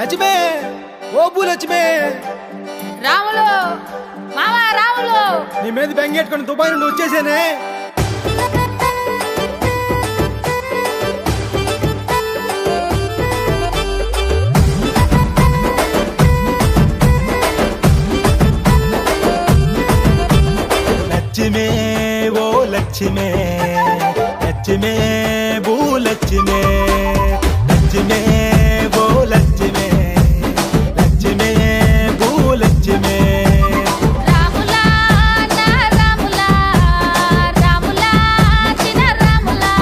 లక్ష్మే, ఓ భూ లక్ష్మే, రాములు మామ రాములు, నీ మీద బెంగెట్టుకుని దుబాయ్ నుండి వచ్చేసానే. లక్ష్మే, ఓ లక్ష్మే, లక్ష్మే భూ లక్ష్మే, లక్ష్మే ఓ లక్ష్మే, లక్ష్మే భూ లక్ష్మే. రాములా నా రాములా, రాములా చిన్న రాములా.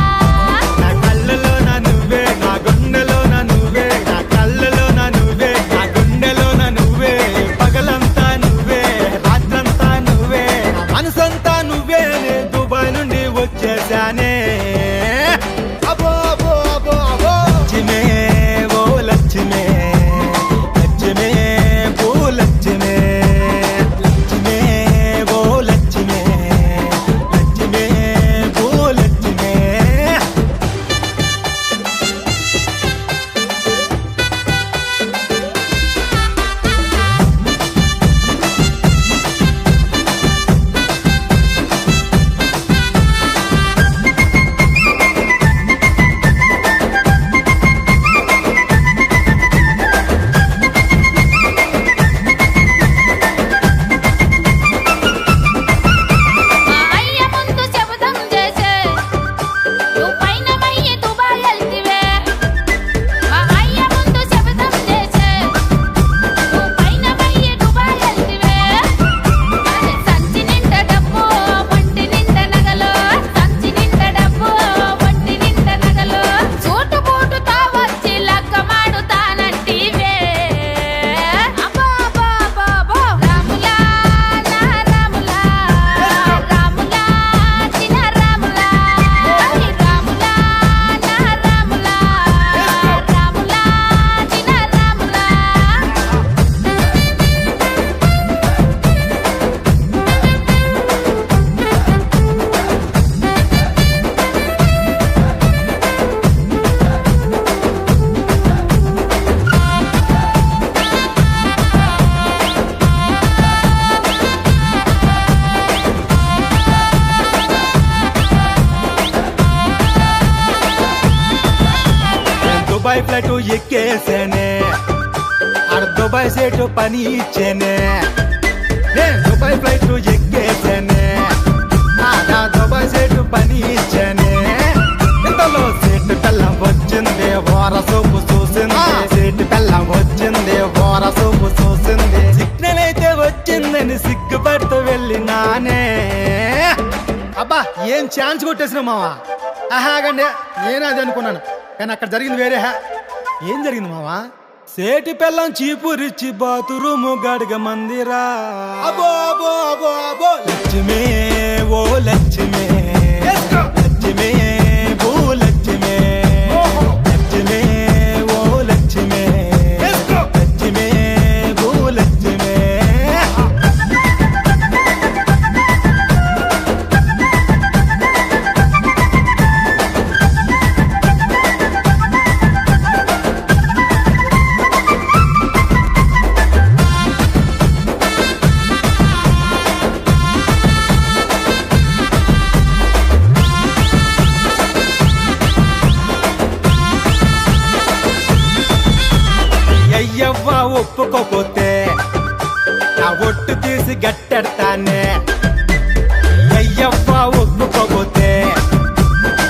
నా కళ్ళలో నా నువ్వే, నా గుండెలో నా నువ్వే, నా కళ్ళలో నా నువ్వే, నా గుండెలో నా నువ్వే, పగలంతా నువ్వే, రాత్రంతా నువ్వే, నా మనసంతా నువ్వే. నే దుబాయ్ నుండి వచ్చేసానే. అబో అబో అబో అబో లక్ష్మే, ఓ లక్ష్మే, లక్ష్మే భూ లక్ష్మే, లక్ష్మే ఓ లక్ష్మే, లక్ష్మే భూ లక్ష్మే. మా అయ్య ముందు శపథం చేసే నువ్వు పైన మయ్యి దుబాయ్ వెళ్తివే. మా అయ్య ముందు శపథం చేసే నువ్వు పైన మయ్యి దుబాయ్ వెళ్తివే. అదే సంచి నిండా డబ్బు, ఒంటి నిండా నగలు, సంచి నిండా డబ్బు, ఒంటి నిండా నగలు, సూటు బూటుతో వచ్చి లక్క మాడుతానంటివే. అబ్బో అబ్బో అబ్బో అబ్బో రాములా నా రాములా, రాములా చిన్న రాములా. రాములా నా రాములా, రాములా చిన్న రాములా. దుబాయ్ ఫ్లైట్ ఎక్కేసేనే, ఆడ దుబాయ్ సేటు పని ఇచ్చేనే. నేను దుబాయ్ ఫ్లైట్ ఎక్కేసేనే, ఆడ దుబాయ్ సేటు పని ఇచ్చేనే. ఇంతలో సేటు పెళ్ళం వచ్చింది, ఓర సూపు చూసింది. సేటు పెళ్ళం వచ్చింది, ఓర సూపు చూసింది. సిగ్నల్ అయితే వచ్చిందని సిగ్గుపడుతూ వెళ్ళినానే. అబ్బా ఏం ఛాన్స్ కొట్టేసిన మావా. ఆహాగండి, నేను అది అనుకున్నాను, కానీ అక్కడ జరిగింది వేరే. ఏం జరిగింది మావా? సేటి పెళ్ళం చీపురిచ్చి బాతురూము గడగ మందిరా. అబో అబో అబో అబో లక్ష్మే, ఓ లక్ష్మే, లక్ష్మే భూ లక్ష్మే, లక్ష్మే ఓ లక్ష్మే, లక్ష్మే భూ లక్ష్మే. అయ్యవ్వ ఒప్పుకోపోతే నా ఒట్టు తీసి గట్టెడతానే. అయ్యవ్వ ఒప్పుకోపోతే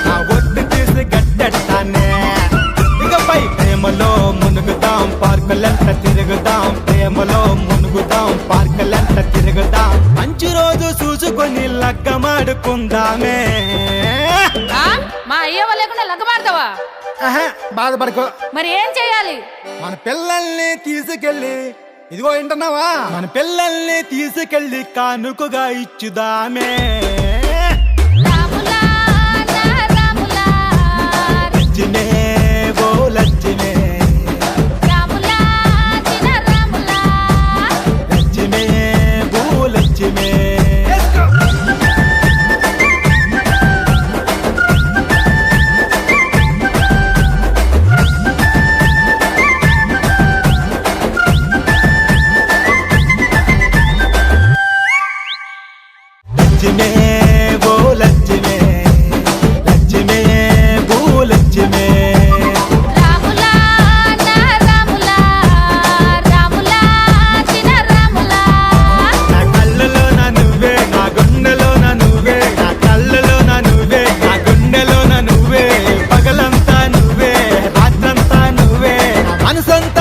నా ఒట్టు తీసి గట్టెడతానే. ఇకపై ప్రేమలో మునుగుదాం, పార్కులంట తిరుగుదాం, ప్రేమలో మునుగుదాం, పార్కులంట తిరుగుదాం. మంచి రోజు చూసుకొని లగ్గమాడుకుందామే. ఆ? మా అయ్యవ లేకుండా లగ్గమాడతావా? ఆహా, బాధపడకో. మరి ఏం చేయాలి? మన పిల్లల్ని తీసుకెళ్ళి, ఇదిగో వింటున్నావా, మన పిల్లల్ని తీసుకెళ్ళి కానుకగా ఇచ్చుదామే. రాములా నా రాములా, లక్ష్మే, ఓ లక్ష్మే, రాములా చిన్న రాములా. లక్ష్మే భూ లక్ష్మే. మనసంతా